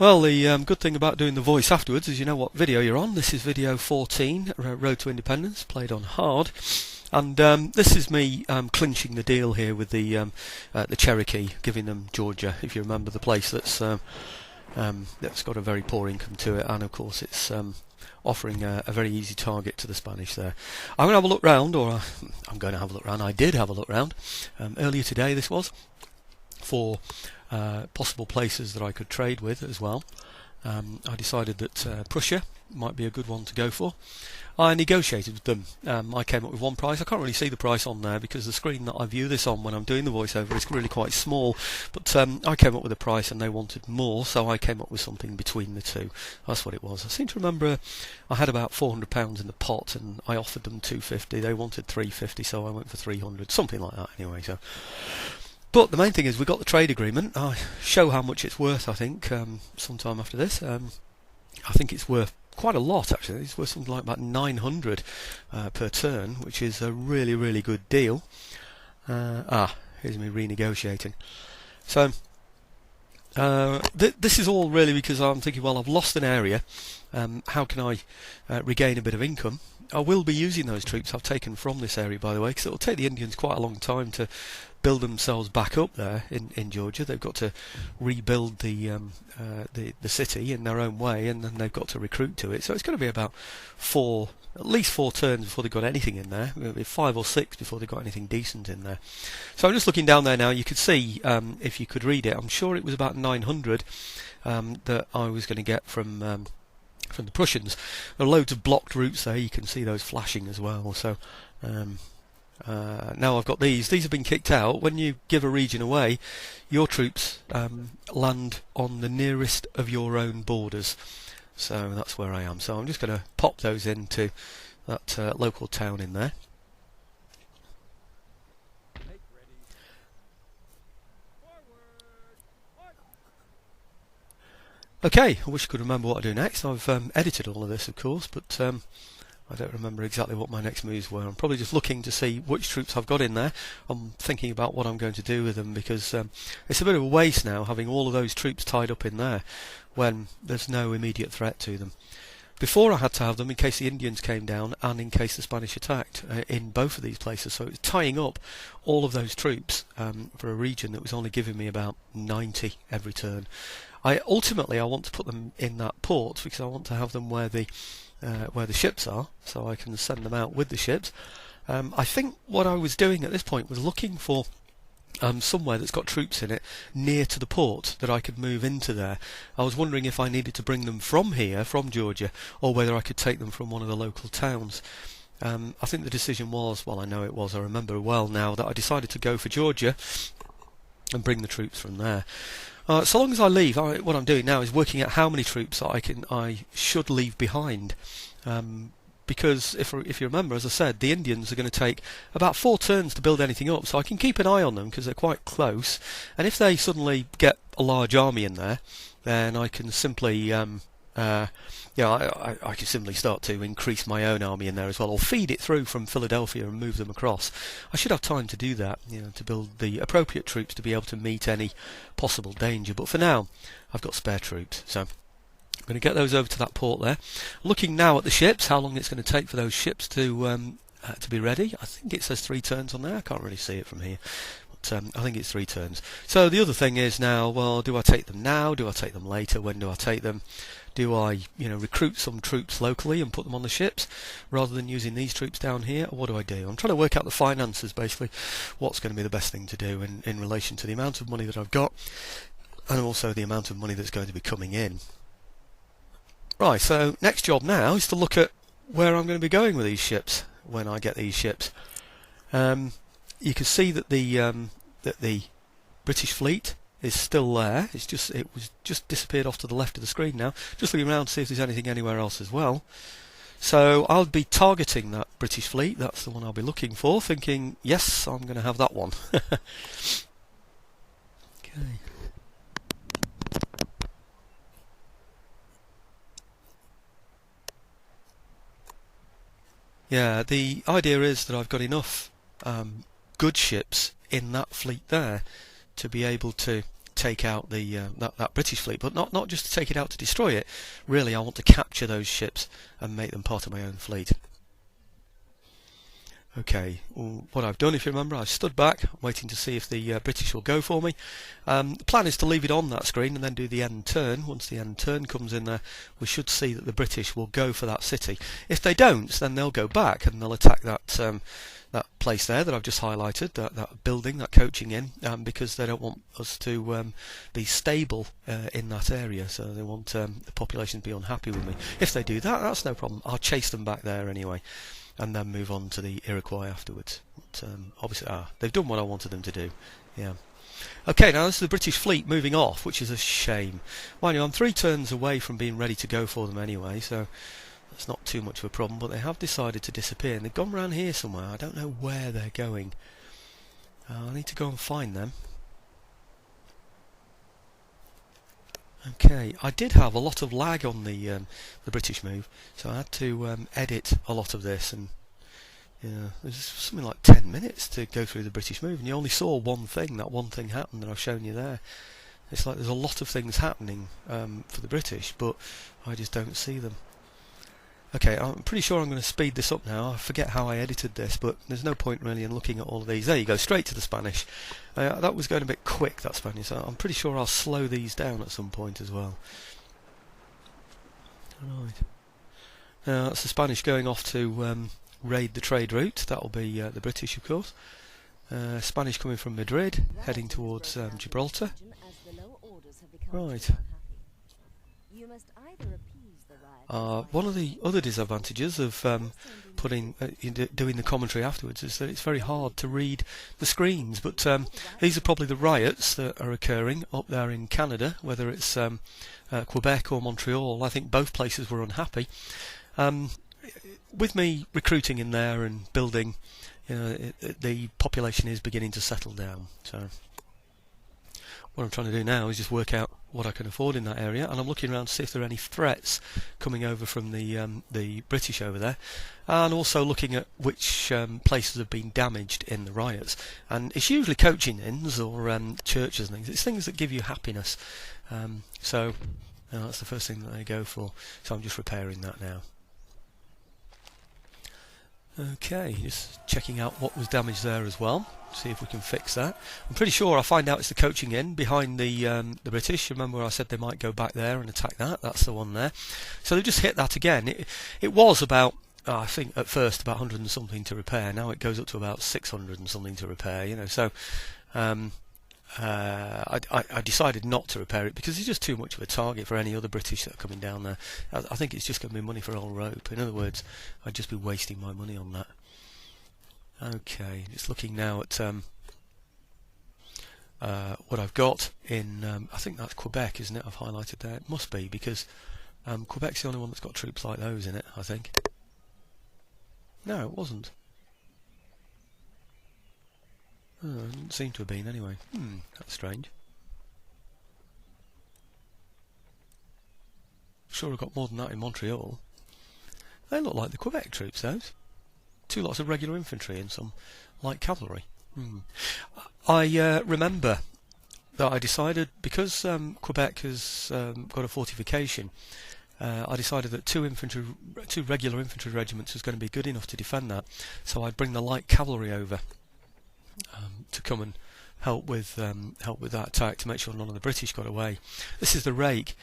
Well, the good thing about doing the voice afterwards is you know what video you're on. This is video 14, Road to Independence, played on hard. And this is me clinching the deal here with the Cherokee, giving them Georgia, if you remember the place that's got a very poor income to it, and of course it's offering a very easy target to the Spanish there. I'm going to have a look round, I'm going to have a look round. I did have a look round earlier today, this was, for possible places that I could trade with as well. I decided that Prussia might be a good one to go for. I negotiated with them. I came up with one price. I can't really see the price on there because the screen that I view this on when I'm doing the voiceover is really quite small, but I came up with a price and they wanted more, so I came up with something between the two. That's what it was. I seem to remember I had about £400 in the pot and I offered them £250. They wanted £350, so I went for £300, something like that anyway. So, but the main thing is we got the trade agreement. I show how much it's worth, I think, sometime after this. I think it's worth quite a lot, actually. It's worth something like about 900 per turn, which is a really, really good deal. Here's me renegotiating. So this is all really because I'm thinking, well, I've lost an area. How can I regain a bit of income? I will be using those troops I've taken from this area, by the way, because it will take the Indians quite a long time to build themselves back up there in Georgia. They've got to rebuild the city in their own way, and then they've got to recruit to it. So it's going to be about at least four turns before they've got anything in there. Maybe 5 or 6 before they've got anything decent in there. So I'm just looking down there now. You could see, if you could read it, I'm sure it was about 900 that I was going to get from the Prussians. There are loads of blocked routes there. You can see those flashing as well. So now I've got these. These have been kicked out. When you give a region away, your troops land on the nearest of your own borders. So that's where I am. So I'm just going to pop those into that local town in there. Okay, I wish I could remember what to do next. I've edited all of this, of course, but I don't remember exactly what my next moves were. I'm probably just looking to see which troops I've got in there. I'm thinking about what I'm going to do with them, because it's a bit of a waste now having all of those troops tied up in there when there's no immediate threat to them. Before I had to have them in case the Indians came down and in case the Spanish attacked in both of these places. So it was tying up all of those troops for a region that was only giving me about 90 every turn. Ultimately I want to put them in that port because I want to have them where the ships are, so I can send them out with the ships. I think what I was doing at this point was looking for somewhere that's got troops in it near to the port that I could move into there. I was wondering if I needed to bring them from here, from Georgia, or whether I could take them from one of the local towns. I think the decision was, well, I know it was, I remember well now, that I decided to go for Georgia and bring the troops from there. So long as I leave, what I'm doing now is working out how many troops I should leave behind, because if you remember, as I said, the Indians are going to take about 4 turns to build anything up, so I can keep an eye on them because they're quite close. And if they suddenly get a large army in there, then I can simply I could simply start to increase my own army in there as well, or feed it through from Philadelphia and move them across. I should have time to do that, to build the appropriate troops to be able to meet any possible danger. But for now, I've got spare troops, so I'm going to get those over to that port there. Looking now at the ships, how long it's going to take for those ships to be ready. I think it says 3 turns on there. I can't really see it from here. I think it's 3 turns. So the other thing is now, well, do I take them now? Do I take them later? When do I take them? Do I, recruit some troops locally and put them on the ships rather than using these troops down here? Or what do I do? I'm trying to work out the finances, basically, what's going to be the best thing to do in relation to the amount of money that I've got and also the amount of money that's going to be coming in. Right, so next job now is to look at where I'm going to be going with these ships when I get these ships. You can see that the British fleet is still there. It was just disappeared off to the left of the screen now. Just looking around to see if there's anything anywhere else as well. So I'll be targeting that British fleet. That's the one I'll be looking for, thinking, yes, I'm going to have that one. Okay. Yeah, the idea is that I've got enough good ships in that fleet there to be able to take out the that British fleet, but not just to take it out to destroy it. Really, I want to capture those ships and make them part of my own fleet. Okay, well, what I've done, if you remember, I've stood back, waiting to see if the British will go for me. The plan is to leave it on that screen and then do the end turn. Once the end turn comes in there, we should see that the British will go for that city. If they don't, then they'll go back and they'll attack that that place there that I've just highlighted, that building, that coaching inn, because they don't want us to be stable in that area. So they want the population to be unhappy with me. If they do that, that's no problem. I'll chase them back there anyway, and then move on to the Iroquois afterwards. But, obviously, they've done what I wanted them to do. Yeah. Okay, now this is the British fleet moving off, which is a shame. Mind you, I'm 3 turns away from being ready to go for them anyway, so that's not too much of a problem. But they have decided to disappear, and they've gone around here somewhere. I don't know where they're going. I need to go and find them. Okay, I did have a lot of lag on the British move, so I had to edit a lot of this, and there's something like 10 minutes to go through the British move, and you only saw one thing. That one thing happened that I've shown you there. It's like there's a lot of things happening for the British, but I just don't see them. Okay, I'm pretty sure I'm going to speed this up now. I forget how I edited this, but there's no point really in looking at all of these. There you go, straight to the Spanish. That was going a bit quick, that Spanish, so I'm pretty sure I'll slow these down at some point as well. Right. That's the Spanish going off to raid the trade route. That'll be the British, of course. Spanish coming from Madrid, heading towards Gibraltar. Right. One of the other disadvantages of doing the commentary afterwards is that it's very hard to read the screens. But these are probably the riots that are occurring up there in Canada, whether it's Quebec or Montreal. I think both places were unhappy. With me recruiting in there and building, the population is beginning to settle down. So what I'm trying to do now is just work out what I can afford in that area, and I'm looking around to see if there are any threats coming over from the British over there, and also looking at which places have been damaged in the riots. And it's usually coaching inns or churches and things. It's things that give you happiness. So that's the first thing that they go for. So I'm just repairing that now. Okay, just checking out what was damaged there as well. See if we can fix that. I'm pretty sure I'll find out it's the coaching inn behind the British. Remember I said they might go back there and attack that? That's the one there. So they just hit that again. It was about, I think at first about 100 and something to repair. Now it goes up to about 600 and something to repair. So I decided not to repair it because it's just too much of a target for any other British that are coming down there. I think it's just going to be money for old rope. In other words, I'd just be wasting my money on that. Okay, just looking now at what I've got in, I think that's Quebec, isn't it? I've highlighted there. It must be, because Quebec's the only one that's got troops like those in it, I think. No, it wasn't. It didn't seem to have been anyway. That's strange. Sure, I've got more than that in Montreal. They look like the Quebec troops, those. 2 lots of regular infantry and some light cavalry. I remember that I decided, because Quebec has got a fortification, I decided that 2 regular infantry regiments was going to be good enough to defend that. So I'd bring the light cavalry over to come and help with that attack, to make sure none of the British got away. This is the rake.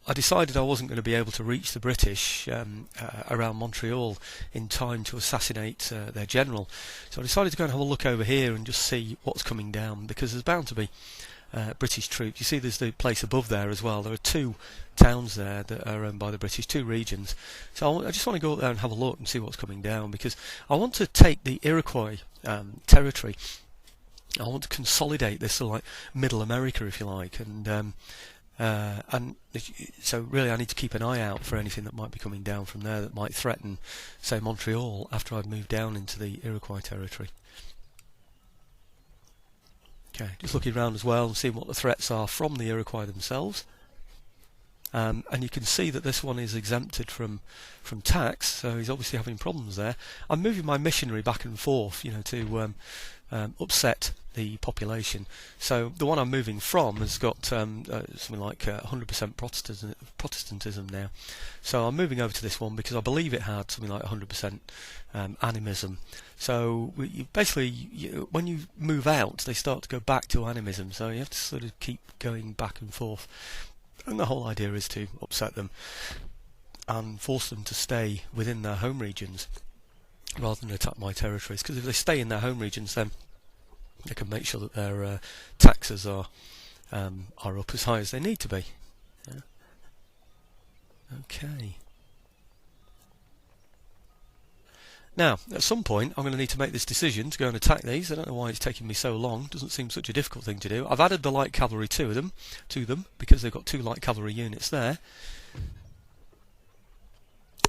I decided I wasn't going to be able to reach the British around Montreal in time to assassinate their general, so I decided to go and have a look over here and just see what's coming down, because there's bound to be British troops. You see there's the place above there as well. There are 2 towns there that are owned by the British, 2 regions. So I just want to go up there and have a look and see what's coming down, because I want to take the Iroquois territory. I want to consolidate this, sort of like Middle America, if you like, and so really I need to keep an eye out for anything that might be coming down from there that might threaten, say, Montreal after I've moved down into the Iroquois territory. Okay, just looking around as well and seeing what the threats are from the Iroquois themselves. And you can see that this one is exempted from tax, so he's obviously having problems there. I'm moving my missionary back and forth, to upset the population. So the one I'm moving from has got something like 100% Protestantism now. So I'm moving over to this one because I believe it had something like 100% animism. So when you move out, they start to go back to animism. So you have to sort of keep going back and forth. And the whole idea is to upset them and force them to stay within their home regions rather than attack my territories. Because if they stay in their home regions, then they can make sure that their taxes are up as high as they need to be. Yeah. Okay. Now, at some point, I'm going to need to make this decision to go and attack these. I don't know why it's taking me so long. It doesn't seem such a difficult thing to do. I've added the light cavalry to them because they've got 2 light cavalry units there.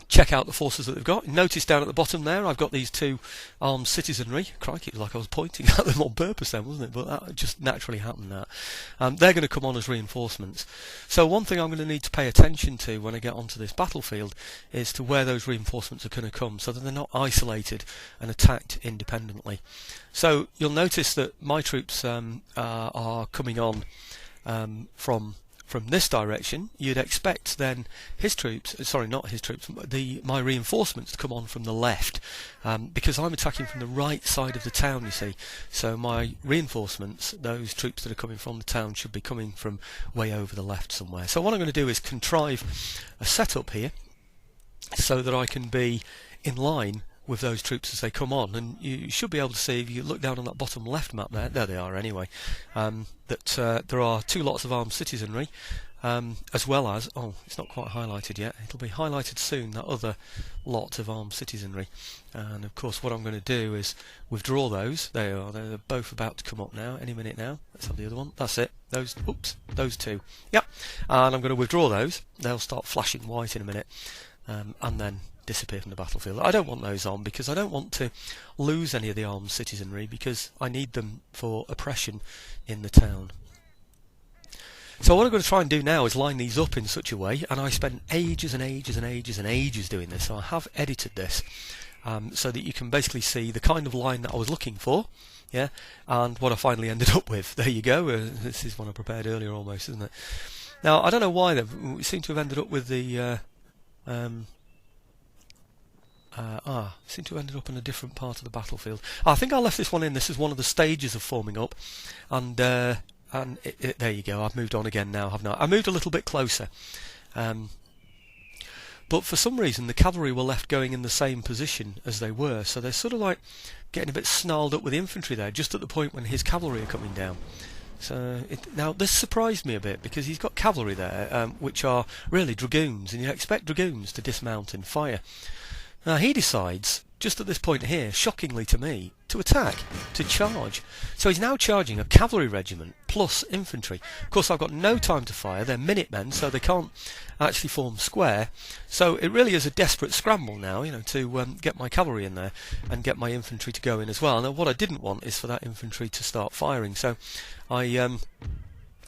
Check out the forces that they've got. Notice down at the bottom there, I've got these 2 armed citizenry. Crikey, it was like I was pointing at them on purpose then, wasn't it? But that just naturally happened. They're going to come on as reinforcements. So one thing I'm going to need to pay attention to when I get onto this battlefield is to where those reinforcements are going to come, so that they're not isolated and attacked independently. So you'll notice that my troops are coming on from this direction. You'd expect then my reinforcements to come on from the left, because I'm attacking from the right side of the town, you see. So my reinforcements, those troops that are coming from the town, should be coming from way over the left somewhere. So what I'm going to do is contrive a setup here so that I can be in line with those troops as they come on, and you should be able to see, if you look down on that bottom left map there they are anyway, that there are 2 lots of armed citizenry, as well as, it's not quite highlighted yet, it'll be highlighted soon, that other lot of armed citizenry. And of course what I'm going to do is withdraw those. They're both about to come up now, any minute now. Let's have the other one, that's it, those 2, yep. And I'm going to withdraw those. They'll start flashing white in a minute, and then disappear from the battlefield. I don't want those on because I don't want to lose any of the armed citizenry, because I need them for oppression in the town. So what I'm going to try and do now is line these up in such a way, and I spent ages and ages and ages and ages doing this, so I have edited this so that you can basically see the kind of line that I was looking for, yeah, and what I finally ended up with. There you go. This is one I prepared earlier almost, isn't it? Now I don't know why we seem to have ended up with the seem to have ended up in a different part of the battlefield. I think I left this one in. This is one of the stages of forming up, and there you go. I've moved on again now, haven't I? I moved a little bit closer, but for some reason the cavalry were left going in the same position as they were, so they're sort of like getting a bit snarled up with the infantry there, just at the point when his cavalry are coming down. So now this surprised me a bit, because he's got cavalry there, which are really dragoons, and you expect dragoons to dismount and fire. Now he decides, just at this point here, shockingly to me, to attack, to charge. So he's now charging a cavalry regiment plus infantry. Of course I've got no time to fire, they're minutemen, so they can't actually form square. So it really is a desperate scramble now, to get my cavalry in there and get my infantry to go in as well. Now what I didn't want is for that infantry to start firing, so I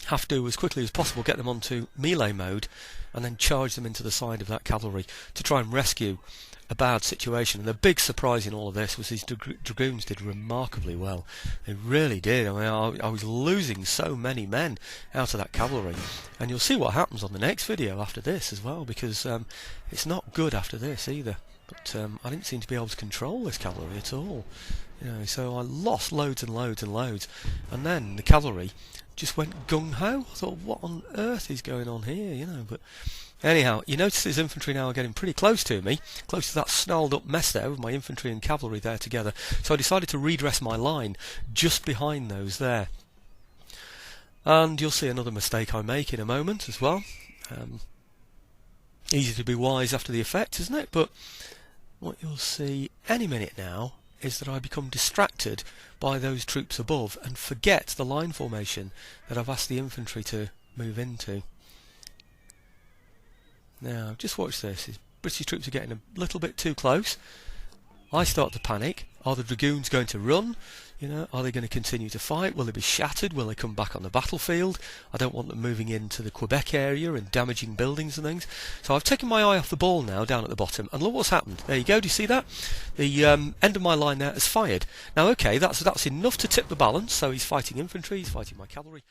have to, as quickly as possible, get them onto melee mode and then charge them into the side of that cavalry to try and rescue a bad situation. And the big surprise in all of this was these dragoons did remarkably well. They really did. I mean, I was losing so many men out of that cavalry, and you'll see what happens on the next video after this as well, because it's not good after this either. But I didn't seem to be able to control this cavalry at all, so I lost loads and loads and loads, and then the cavalry just went gung-ho. I thought, what on earth is going on here, but anyhow, you notice his infantry now are getting pretty close to me, close to that snarled up mess there with my infantry and cavalry there together. So I decided to redress my line just behind those there. And you'll see another mistake I make in a moment as well. Easy to be wise after the effect, isn't it? But what you'll see any minute now is that I become distracted by those troops above and forget the line formation that I've asked the infantry to move into. Now, just watch this. These British troops are getting a little bit too close. I start to panic. Are the dragoons going to run? You know, are they going to continue to fight? Will they be shattered? Will they come back on the battlefield? I don't want them moving into the Quebec area and damaging buildings and things. So I've taken my eye off the ball now down at the bottom, and look what's happened. There you go, do you see that? The end of my line there has fired. Now, okay, that's enough to tip the balance, so he's fighting infantry, he's fighting my cavalry.